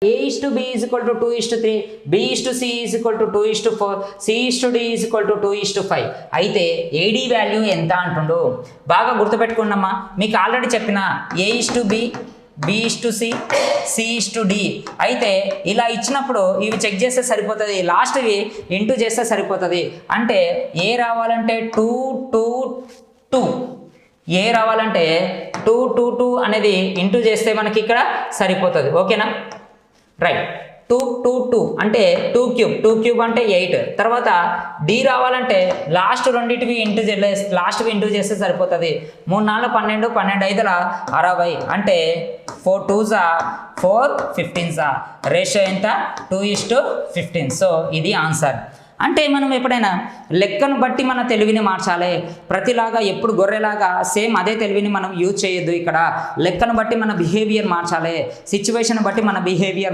A/B = 2:3, B/C = 2:4, C/D = 2:5. అయితే AD value ఎంత అంటుండు బాగా గుర్తుపెట్టుకోండమ్మా. మీకు ఆల్రెడీ చెప్పిన A/B, B/C, C/D. అయితే ఇలా ఇచ్చినప్పుడు ఇవి చెక్ చేస్తే సరిపోతుంది, లాస్ట్వి ఇంటూ చేస్తే సరిపోతుంది. అంటే ఏ రావాలంటే 2, 2, 2. ఏ రావాలంటే 2, 2, 2 అనేది ఇంటూ చేస్తే మనకి ఇక్కడ సరిపోతుంది. ఓకేనా? రైట్. 2, 2, 2 అంటే 2³ అంటే 8. తర్వాత డి రావాలంటే లాస్ట్ రెండింటివి ఇంటూ చేస్తే సరిపోతుంది. 3 4 12, 12 5 60. అంటే 4 2s 4 15s. రేషియో ఎంత? 2:15. సో ఇది ఆన్సర్. అంటే మనం ఎప్పుడైనా లెక్కను బట్టి మన తెలివిని మార్చాలి. ప్రతిలాగా ఎప్పుడు గొర్రెలాగా సేమ్ అదే తెలివిని మనం యూజ్ చేయొద్దు. ఇక్కడ లెక్కను బట్టి మన బిహేవియర్ మార్చాలి, సిచ్యువేషన్ బట్టి మన బిహేవియర్